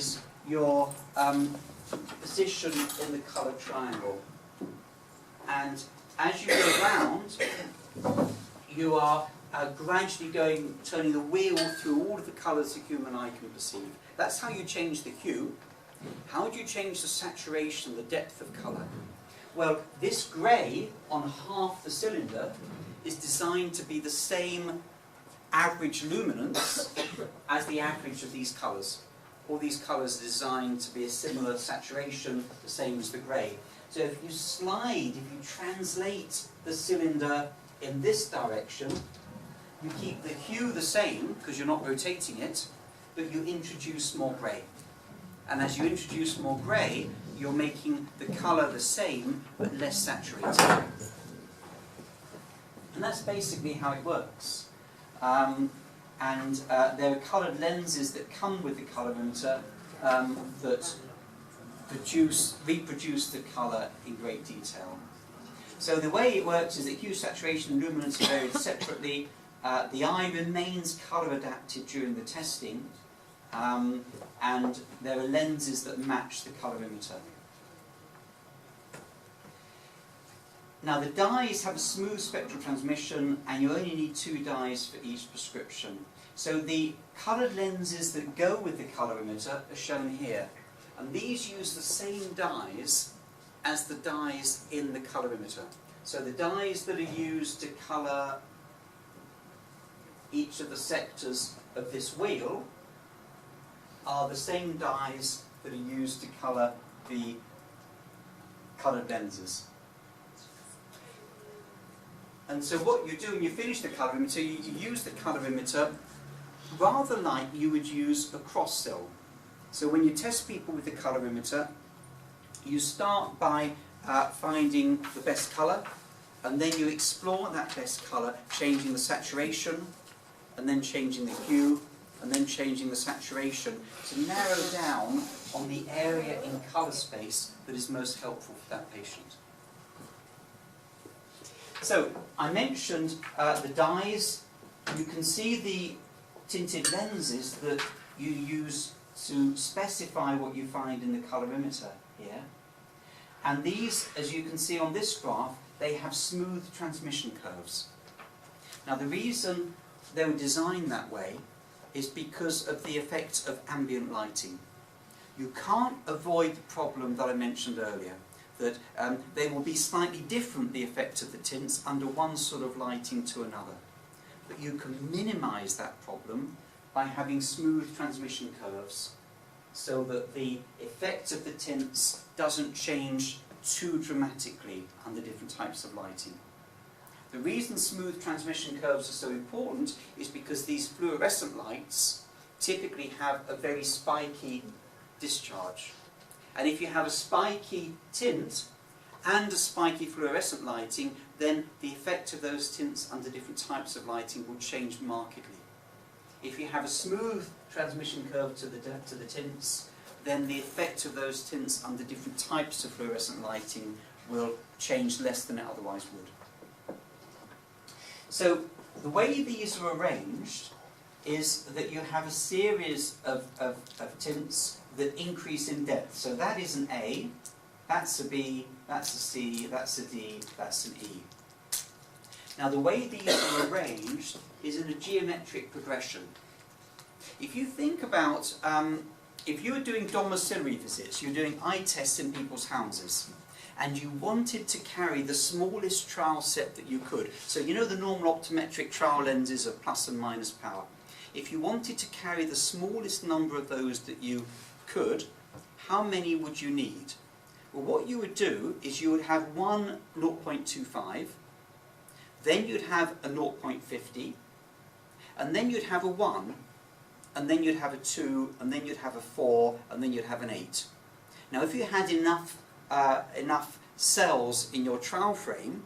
is your position in the colour triangle. And as you go round, you are gradually turning the wheel through all of the colours the human eye can perceive. That's how you change the hue. How do you change the saturation, the depth of colour? Well, this grey on half the cylinder is designed to be the same average luminance as the average of these colours. All these colours are designed to be a similar saturation, the same as the grey. So if you slide, if you translate the cylinder in this direction, you keep the hue the same because you're not rotating it, but you introduce more grey. And as you introduce more grey, you're making the colour the same but less saturated. And that's basically how it works. There are coloured lenses that come with the colorimeter that reproduce the colour in great detail. So the way it works is that hue, saturation and luminance are varied separately. The eye remains colour adapted during the testing, and there are lenses that match the colorimeter. Now the dyes have a smooth spectral transmission, and you only need 2 dyes for each prescription. So the coloured lenses that go with the colorimeter are shown here, and these use the same dyes as the dyes in the colorimeter. So the dyes that are used to colour each of the sectors of this wheel are the same dyes that are used to colour the coloured lenses. And so what you do when you finish the colorimeter, you use the colorimeter rather like you would use a cross cell. So when you test people with the colorimeter, you start by finding the best colour, and then you explore that best colour, changing the saturation, and then changing the hue, and then changing the saturation to narrow down on the area in colour space that is most helpful for that patient. So, I mentioned the dyes. You can see the tinted lenses that you use to specify what you find in the colorimeter here. And these, as you can see on this graph, they have smooth transmission curves. Now the reason they were designed that way is because of the effect of ambient lighting. You can't avoid the problem that I mentioned earlier, that they will be slightly different, the effect of the tints, under one sort of lighting to another. But you can minimise that problem by having smooth transmission curves so that the effect of the tints doesn't change too dramatically under different types of lighting. The reason smooth transmission curves are so important is because these fluorescent lights typically have a very spiky discharge. And if you have a spiky tint and a spiky fluorescent lighting, then the effect of those tints under different types of lighting will change markedly. If you have a smooth transmission curve to the tints, then the effect of those tints under different types of fluorescent lighting will change less than it otherwise would. So the way these are arranged is that you have a series of tints that increase in depth. So that is an A, that's a B, that's a C, that's a D, that's an E. Now the way these are arranged is in a geometric progression. If you think about, if you were doing domiciliary visits, you're doing eye tests in people's houses, and you wanted to carry the smallest trowel set that you could. So you know the normal optometric trowel lenses of plus and minus power. If you wanted to carry the smallest number of those that you could, how many would you need? Well, what you would do is you would have one 0.25, then you'd have a 0.50, and then you'd have a 1, and then you'd have a 2, and then you'd have a 4, and then you'd have an 8. Now if you had enough cells in your trowel frame,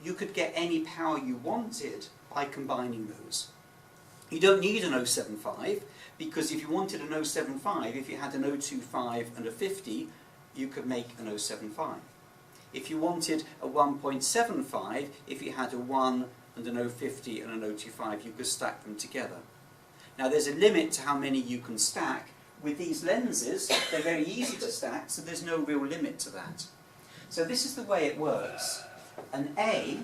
you could get any power you wanted by combining those. You don't need an 0.75, because if you wanted an 0.75, if you had an 0.25 and a 50, you could make an 0.75. If you wanted a 1.75, if you had a 1 and an 0.50 and an 0.25, you could stack them together. Now there's a limit to how many you can stack, with these lenses, they're very easy to stack, so there's no real limit to that. So this is the way it works. An A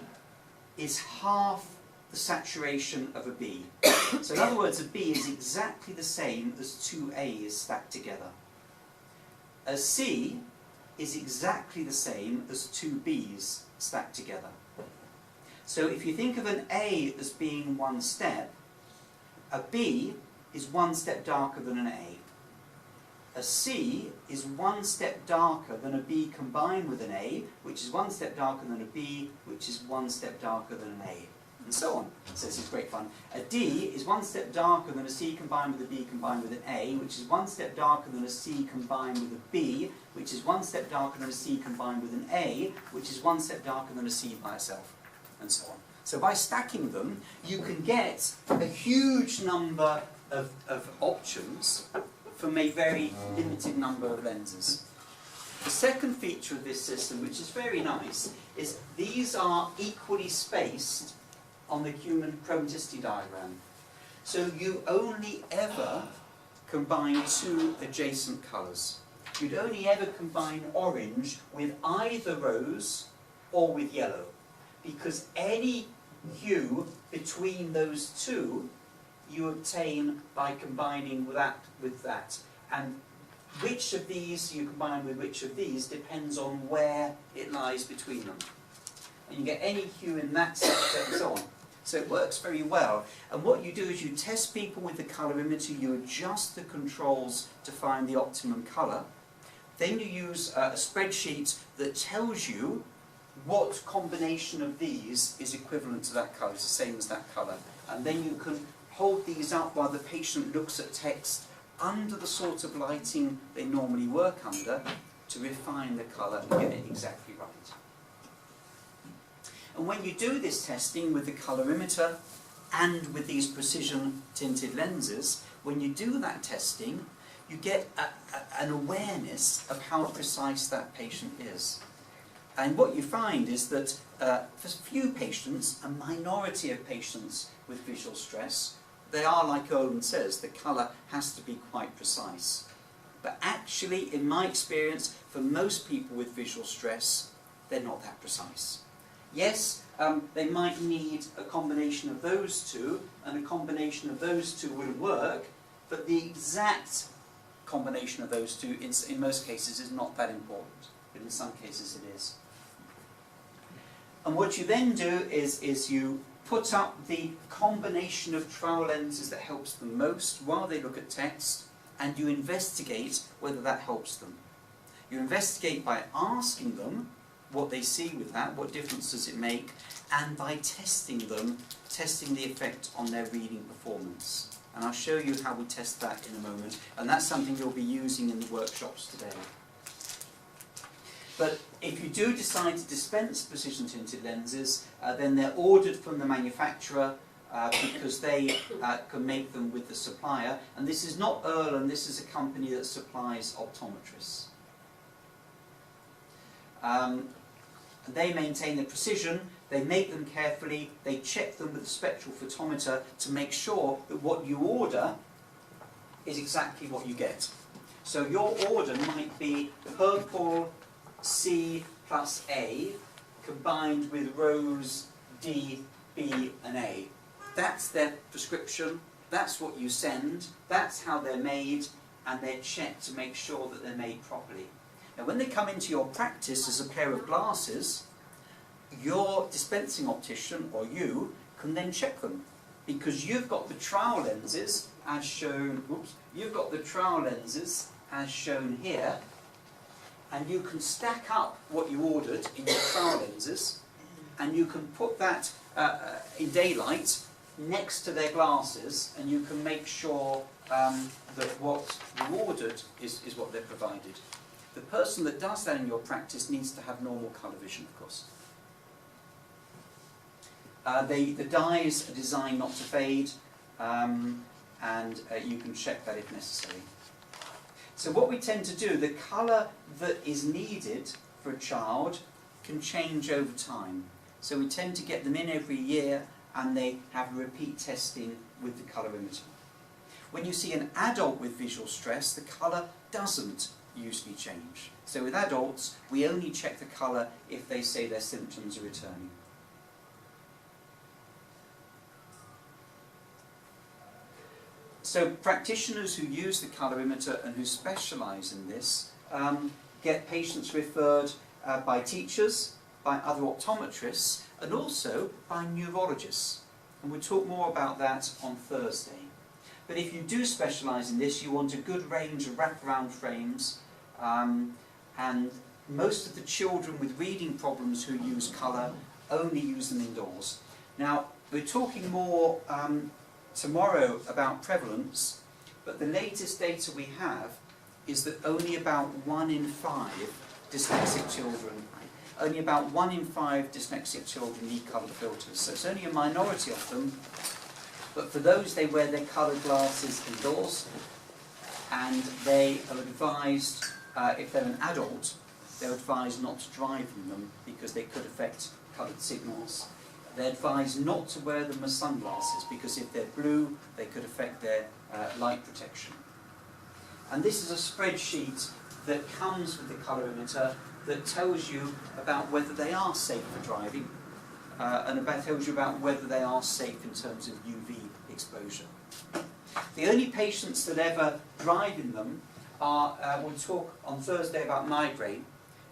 is half the saturation of a B. So in other words, a B is exactly the same as two A's stacked together. A C is exactly the same as two B's stacked together. So if you think of an A as being one step, a B is one step darker than an A. A C is one step darker than a B combined with an A, which is one step darker than a B, which is one step darker than an A, and so on. So this is great fun. A D is one step darker than a C combined with a B combined with an A, which is one step darker than a C combined with a B, which is one step darker than a C combined with an A, which is one step darker than a C by itself, and so on. So by stacking them, you can get a huge number of options from a very limited number of lenses. The second feature of this system, which is very nice, is these are equally spaced on the human chromaticity diagram. So you only ever combine two adjacent colours. You'd only ever combine orange with either rose or with yellow, because any hue between those two you obtain by combining that with that. And which of these you combine with which of these depends on where it lies between them. And you get any hue in that sector and so on. So it works very well. And what you do is you test people with the colorimeter, you adjust the controls to find the optimum colour. Then you use a spreadsheet that tells you what combination of these is equivalent to that colour, it's the same as that colour. And then you can hold these up while the patient looks at text under the sort of lighting they normally work under to refine the colour and get it exactly right. And when you do this testing with the colorimeter and with these precision tinted lenses, when you do that testing, you get an awareness of how precise that patient is. And what you find is that for few patients, a minority of patients with visual stress, they are, like Owen says, the colour has to be quite precise. But actually, in my experience, for most people with visual stress, they're not that precise. Yes, they might need a combination of those two, and a combination of those two will work, but the exact combination of those two, in most cases, is not that important. But in some cases, it is. And what you then do is you put up the combination of trial lenses that helps them most while they look at text, and you investigate whether that helps them. You investigate by asking them what they see with that, what difference does it make, and by testing them, testing the effect on their reading performance. And I'll show you how we test that in a moment, and that's something you'll be using in the workshops today. But if you do decide to dispense precision tinted lenses, then they're ordered from the manufacturer because they can make them with the supplier. And this is not Erlen, this is a company that supplies optometrists. They maintain the precision, they make them carefully, they check them with a spectral photometer to make sure that what you order is exactly what you get. So your order might be purple C plus A combined with rose, D, B and A. That's their prescription, that's what you send, that's how they're made, and they're checked to make sure that they're made properly. Now when they come into your practice as a pair of glasses, your dispensing optician, or you, can then check them. Because you've got the trial lenses as shown, you've got the trial lenses as shown here, and you can stack up what you ordered in your trial lenses, and you can put that in daylight next to their glasses, and you can make sure that what you ordered is what they're provided. The person that does that in your practice needs to have normal colour vision, of course. The dyes are designed not to fade, and you can check that if necessary. So what we tend to do, the colour that is needed for a child can change over time. So we tend to get them in every year, and they have repeat testing with the colorimeter. When you see an adult with visual stress, the colour doesn't usually change. So with adults, we only check the colour if they say their symptoms are returning. So practitioners who use the colorimeter and who specialise in this get patients referred by teachers, by other optometrists, and also by neurologists. And we'll talk more about that on Thursday. But if you do specialise in this, you want a good range of wraparound frames, and most of the children with reading problems who use colour only use them indoors. Now, we're talking more tomorrow about prevalence, but the latest data we have is that only about 1 in 5 dyslexic children, need coloured filters. So it's only a minority of them, but for those they wear their coloured glasses indoors, and they are advised, if they're an adult, they're advised not to drive in them because they could affect coloured signals. They're advised not to wear them as sunglasses because if they're blue, they could affect their light protection. And this is a spreadsheet that comes with the colorimeter that tells you about whether they are safe for driving and tells you about whether they are safe in terms of UV exposure. The only patients that ever drive in them are, we'll talk on Thursday about migraine,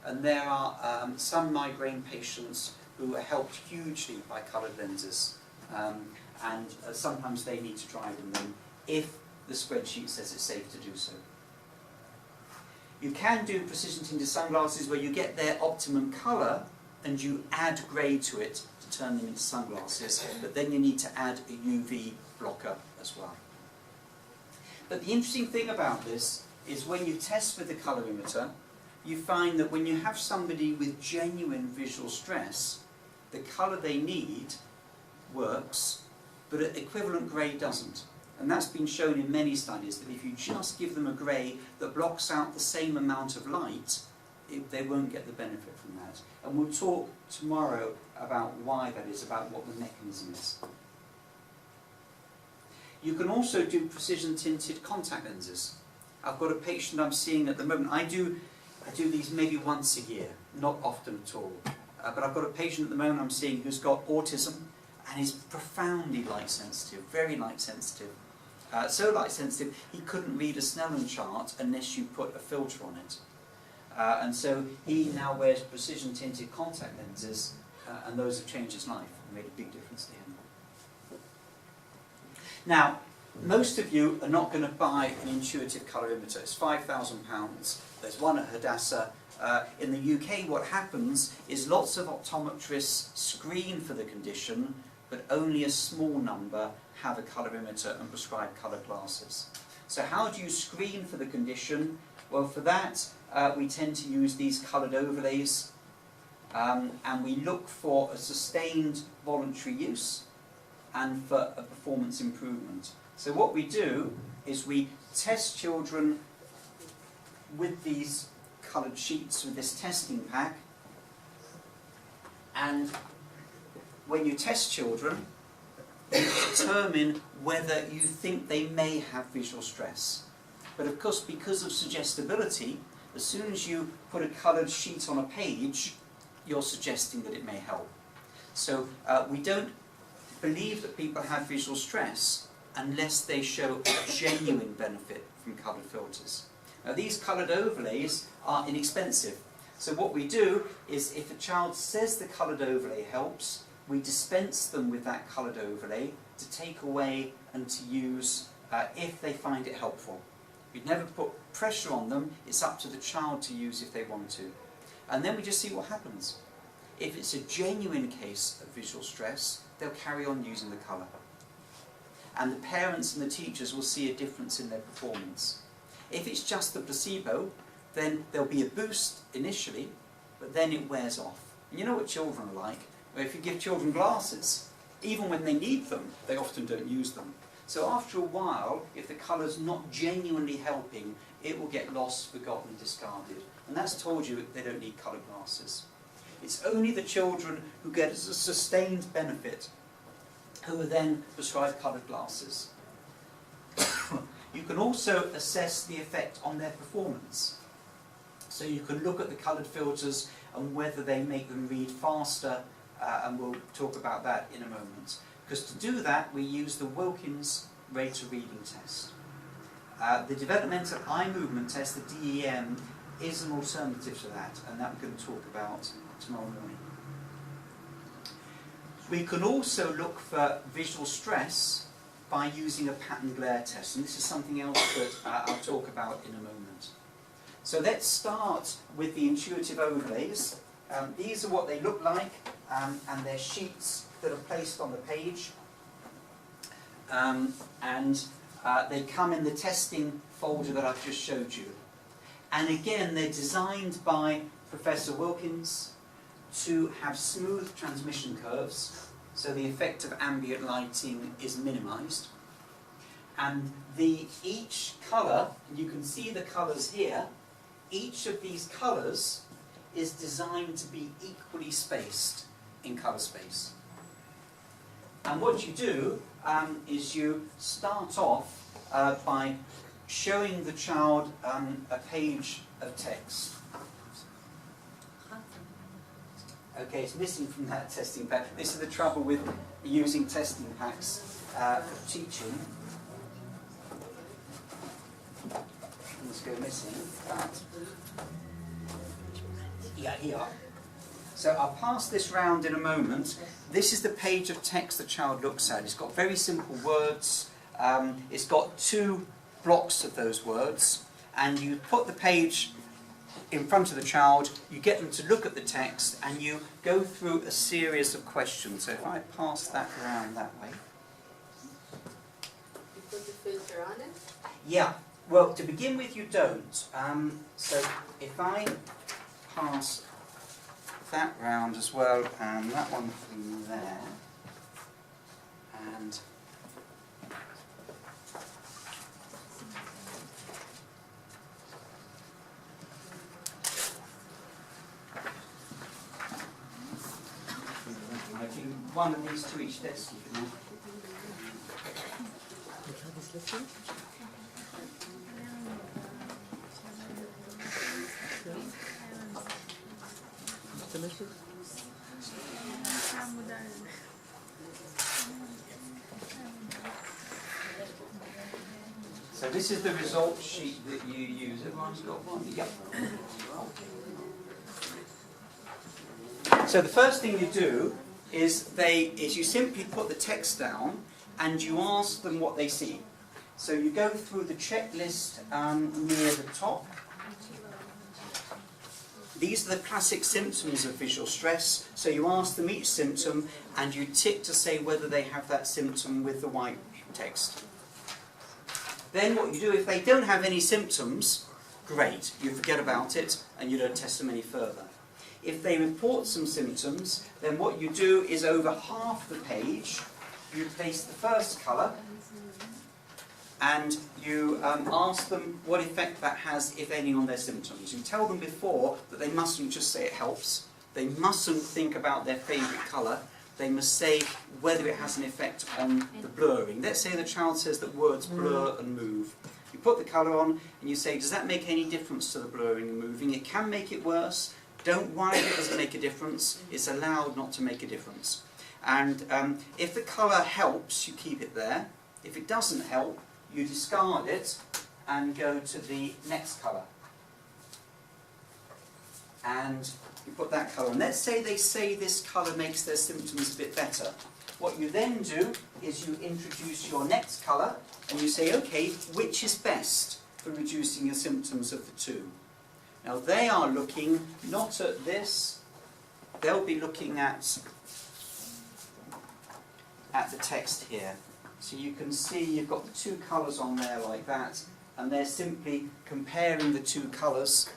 and there are some migraine patients who are helped hugely by coloured lenses, and sometimes they need to drive in them if the spreadsheet says it's safe to do so. You can do precision tinted sunglasses where you get their optimum colour and you add grey to it to turn them into sunglasses, but then you need to add a UV blocker as well. But the interesting thing about this is when you test with the colorimeter, you find that when you have somebody with genuine visual stress, the colour they need works, but an equivalent grey doesn't. And that's been shown in many studies, that if you just give them a grey that blocks out the same amount of light, they won't get the benefit from that. And we'll talk tomorrow about why that is, about what the mechanism is. You can also do precision tinted contact lenses. I've got a patient I'm seeing at the moment. I do these maybe once a year, not often at all. But I've got a patient at the moment I'm seeing who's got autism and is profoundly light sensitive, very light sensitive. So light sensitive he couldn't read a Snellen chart unless you put a filter on it. And so he now wears precision tinted contact lenses, and those have changed his life and made a big difference to him. Now, most of you are not going to buy an intuitive colorimeter. It's £5,000. There's one at Hadassah. In the UK, what happens is lots of optometrists screen for the condition, but only a small number have a colorimeter and prescribe coloured glasses. So how do you screen for the condition? Well, for that, we tend to use these coloured overlays, and we look for a sustained voluntary use and for a performance improvement. So what we do is we test children with these coloured sheets, with this testing pack, and when you test children, you determine whether you think they may have visual stress. But of course, because of suggestibility, as soon as you put a coloured sheet on a page, you're suggesting that it may help. So we don't believe that people have visual stress unless they show a genuine benefit from coloured filters. Now, these coloured overlays are inexpensive. So what we do is, if a child says the coloured overlay helps, we dispense them with that coloured overlay to take away and to use if they find it helpful. We never put pressure on them. It's up to the child to use if they want to. And then we just see what happens. If it's a genuine case of visual stress, they'll carry on using the colour. And the parents and the teachers will see a difference in their performance. If it's just the placebo, then there'll be a boost initially, but then it wears off. And you know what children are like? Well, if you give children glasses, even when they need them, they often don't use them. So after a while, if the colour's not genuinely helping, it will get lost, forgotten, discarded. And that's told you they don't need coloured glasses. It's only the children who get a sustained benefit who are then prescribed coloured glasses. You can also assess the effect on their performance. So you can look at the coloured filters and whether they make them read faster, and we'll talk about that in a moment. Because to do that, we use the Wilkins rate of reading test. The developmental eye movement test, the DEM, is an alternative to that, and that we're going to talk about tomorrow morning. We can also look for visual stress by using a pattern glare test, and this is something else that I'll talk about in a moment. So let's start with the intuitive overlays. These are what they look like, and they're sheets that are placed on the page. They come in the testing folder that I've just showed you. And again, they're designed by Professor Wilkins to have smooth transmission curves, so the effect of ambient lighting is minimized. And each colour, you can see the colours here, each of these colours is designed to be equally spaced in colour space. And what you do is you start off by showing the child a page of text. Okay, it's missing from that testing pack. This is the trouble with using testing packs for teaching. Let's go missing that. Yeah, here. So I'll pass this round in a moment. This is the page of text the child looks at. It's got very simple words. It's got 2 blocks of those words, and you put the page in front of the child, you get them to look at the text, and you go through a series of questions. So if I pass that around that way. You put the filter on it? Yeah, well, to begin with you don't. So if I pass that round as well, and that one from there, and one of these to each desk, you know. So this is the result sheet that you use. Everyone's got one? Yep. So the first thing you do is you simply put the text down and you ask them what they see. So you go through the checklist near the top. These are the classic symptoms of visual stress. So you ask them each symptom and you tick to say whether they have that symptom with the white text. Then what you do, if they don't have any symptoms, great, you forget about it and you don't test them any further. If they report some symptoms, then what you do is over half the page, you place the first colour and you ask them what effect that has, if any, on their symptoms. You tell them before that they mustn't just say it helps. They mustn't think about their favourite colour. They must say whether it has an effect on the blurring. Let's say the child says that words blur and move. You put the colour on and you say, does that make any difference to the blurring and moving? It can make it worse. Don't worry if it doesn't make a difference. It's allowed not to make a difference. And if the colour helps, you keep it there. If it doesn't help, you discard it and go to the next colour. And you put that colour on. Let's say they say this colour makes their symptoms a bit better. What you then do is you introduce your next colour and you say, okay, which is best for reducing your symptoms of the 2? Now they are looking not at this, they'll be looking at the text here. So you can see you've got the 2 colours on there like that, and they're simply comparing the 2 colours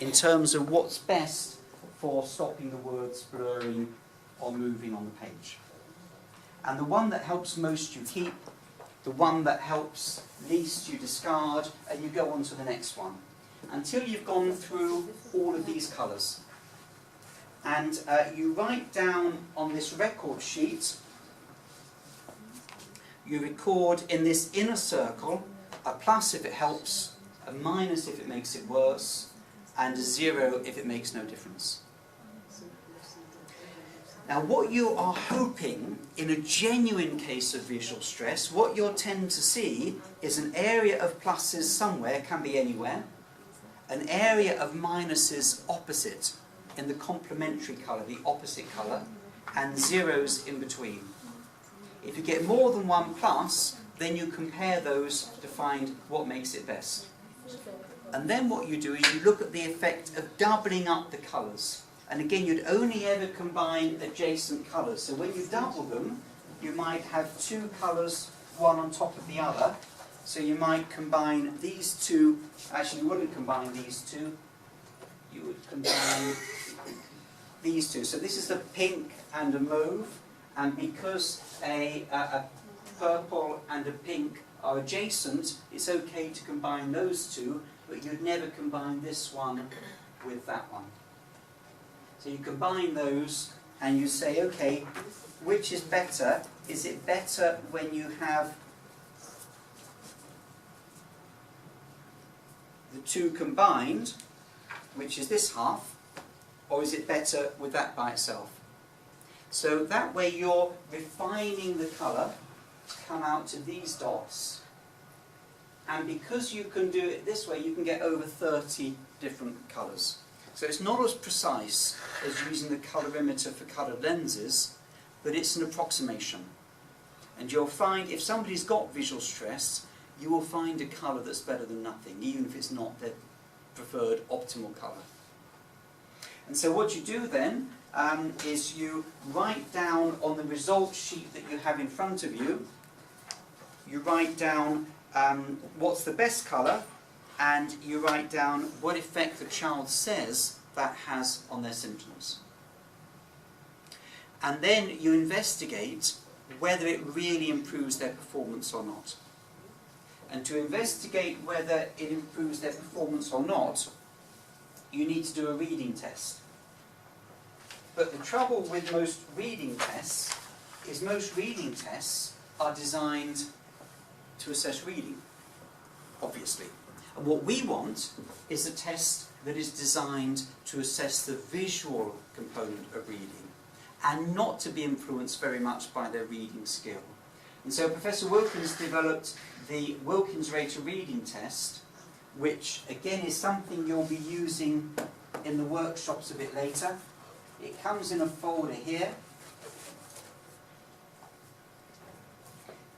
in terms of what's best for stopping the words blurring or moving on the page. And the one that helps most you keep, the one that helps least you discard, and you go on to the next one, until you've gone through all of these colours. And you write down on this record sheet, you record in this inner circle a plus if it helps, a minus if it makes it worse, and a 0 if it makes no difference. Now what you are hoping in a genuine case of visual stress, what you'll tend to see is an area of pluses somewhere, can be anywhere, an area of minuses opposite in the complementary colour, the opposite colour, and zeros in between. If you get more than one plus, then you compare those to find what makes it best. And then what you do is you look at the effect of doubling up the colours. And again, you'd only ever combine adjacent colours. So when you double them, you might have two colours, one on top of the other. So you might combine these two. Actually, you wouldn't combine these two. You would combine these two. So this is a pink and a mauve. And because a purple and a pink are adjacent, it's okay to combine those two, but you'd never combine this one with that one. So you combine those and you say, okay, which is better? Is it better when you have the two combined, which is this half, or is it better with that by itself? So that way you're refining the colour to come out to these dots, and because you can do it this way, you can get over 30 different colours. So it's not as precise as using the colorimeter for coloured lenses, but it's an approximation. And you'll find, if somebody's got visual stress, you will find a colour that's better than nothing, even if it's not their preferred optimal colour. And so what you do then is you write down on the result sheet that you have in front of you, you write down what's the best colour, and you write down what effect the child says that has on their symptoms. And then you investigate whether it really improves their performance or not. And to investigate whether it improves their performance or not, you need to do a reading test. But the trouble with most reading tests is most reading tests are designed to assess reading, obviously. And what we want is a test that is designed to assess the visual component of reading and not to be influenced very much by their reading skill. And so Professor Wilkins developed the Wilkins Rate of Reading test, which again is something you'll be using in the workshops a bit later. It comes in a folder here.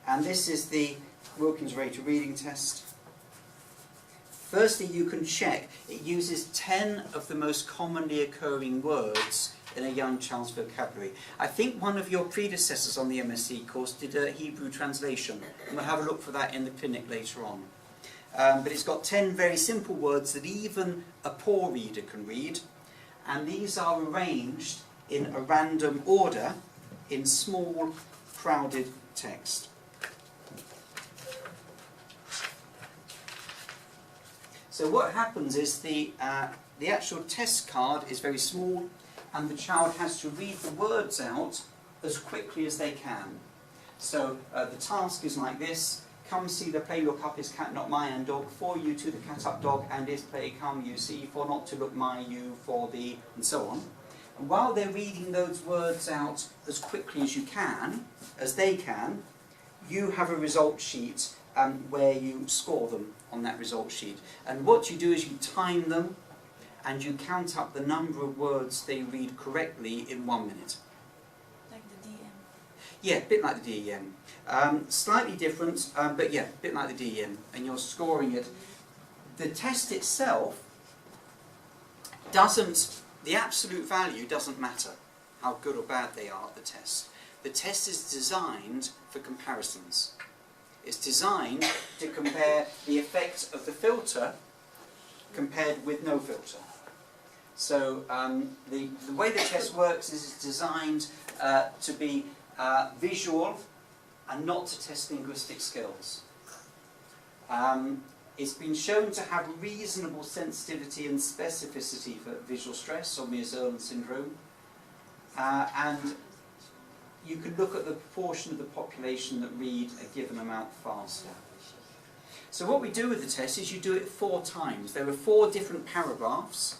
And this is the Wilkins Rate of Reading test. Firstly, you can check. It uses 10 of the most commonly occurring words in a young child's vocabulary. I think one of your predecessors on the MSc course did a Hebrew translation, and we'll have a look for that in the clinic later on. But it's got 10 very simple words that even a poor reader can read, and these are arranged in a random order in small, crowded text. So what happens is the actual test card is very small, and the child has to read the words out as quickly as they can. So the task is like this: come see the play, look up, is cat not my and dog, for you to the cat up dog, and is play, come you see, for not to look my you, for the, and so on. And while they're reading those words out as quickly as you can, as they can, you have a result sheet where you score them on that result sheet. And what you do is you time them, and you count up the number of words they read correctly in 1 minute. Like the DM? Yeah, a bit like the DEM. Slightly different, but yeah, a bit like the DEM. And you're scoring it. The test itself doesn't, the absolute value doesn't matter how good or bad they are at the test. The test is designed for comparisons. It's designed to compare the effect of the filter compared with no filter. So the way the test works is it's designed to be visual and not to test linguistic skills. It's been shown to have reasonable sensitivity and specificity for visual stress or Mears-Irlen syndrome, and you can look at the proportion of the population that read a given amount faster. So what we do with the test is you do it 4 times. There are 4 different paragraphs,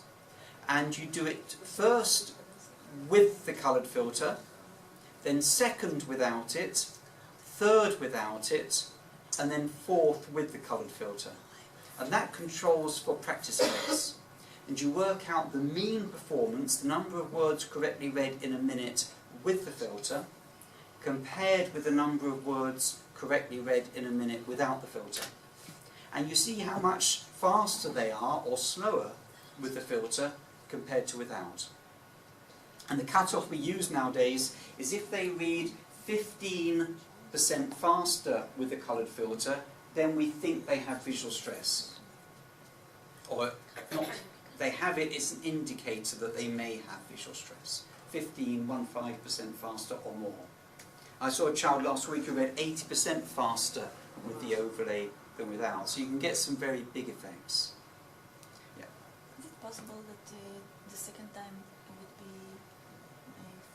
and you do it first with the coloured filter, then second without it, third without it, and then fourth with the coloured filter. And that controls for practice effects. And you work out the mean performance, the number of words correctly read in a minute with the filter, compared with the number of words correctly read in a minute without the filter. And you see how much faster they are or slower with the filter compared to without. And the cutoff we use nowadays is if they read 15% faster with the coloured filter, then we think they have visual stress. Or not, they have it, it's an indicator that they may have visual stress. 15% faster or more. I saw a child last week who read 80% faster with the overlay than without, so you can get some very big effects. Yeah. Is it possible that the second time it would be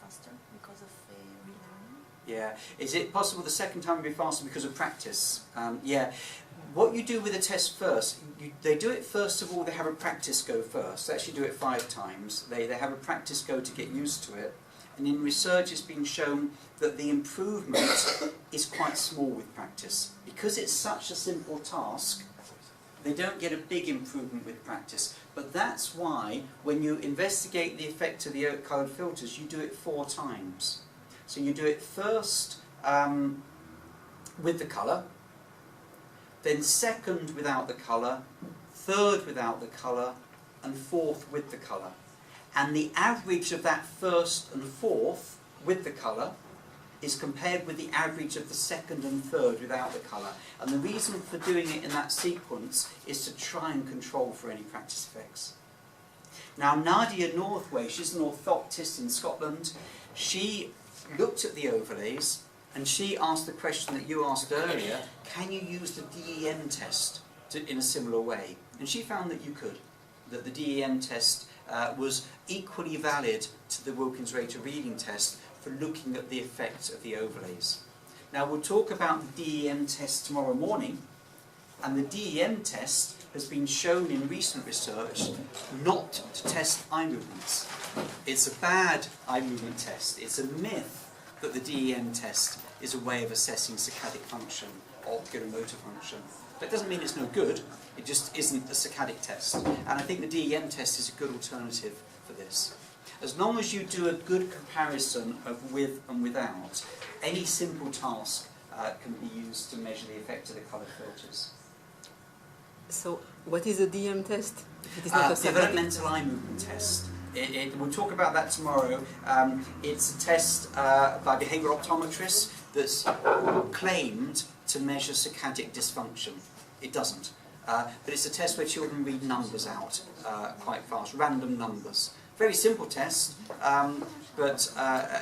faster because of relearning? Yeah. Is it possible the second time would be faster because of practice? Yeah. What you do with the test first, they do it first of all, they have a practice go first. They actually do it 5 times. They have a practice go to get used to it. And in research it's been shown that the improvement is quite small with practice. Because it's such a simple task, they don't get a big improvement with practice. But that's why when you investigate the effect of the coloured filters, you do it 4 times. So you do it first with the colour, then second without the colour, third without the colour, and fourth with the colour. And the average of that first and fourth with the colour is compared with the average of the second and third without the colour. And the reason for doing it in that sequence is to try and control for any practice effects. Now Nadia Northway, she's an orthoptist in Scotland, she looked at the overlays and she asked the question that you asked earlier, can you use the DEM test in a similar way? And she found that you could, that the DEM test was equally valid to the Wilkins Rater reading test for looking at the effect of the overlays. Now we'll talk about the DEM test tomorrow morning, and the DEM test has been shown in recent research not to test eye movements. It's a bad eye movement test. It's a myth that the DEM test is a way of assessing saccadic function or oculomotor function. That doesn't mean it's no good, it just isn't a saccadic test. And I think the DEM test is a good alternative for this. As long as you do a good comparison of with and without, any simple task can be used to measure the effect of the colour filters. So, what is a DM test? It is not a developmental eye movement test. We'll talk about that tomorrow. It's a test by behavioural optometrists that's claimed to measure saccadic dysfunction. It doesn't. But it's a test where children read numbers out quite fast, random numbers. Very simple test, but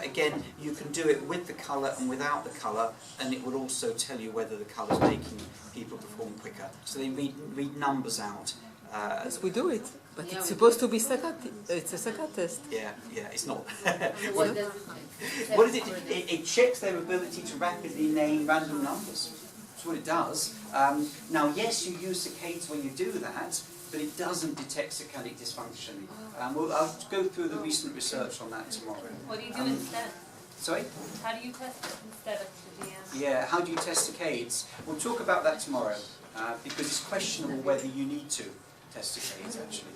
again, you can do it with the colour and without the colour, and it will also tell you whether the colour's making people perform quicker. So they read numbers out. Yes, we do it, but it's supposed to be saccadic. It's a saccadic test. Yeah, it's not. What is it? It checks their ability to rapidly name random numbers. That's what it does. Now, yes, you use saccades when you do that, but it doesn't detect saccadic dysfunction. I'll go through the recent research on that tomorrow. What do you do instead? Sorry? How do you test it instead of the DM? Yeah, how do you test saccades? We'll talk about that tomorrow, because it's questionable whether you need to test saccades, actually.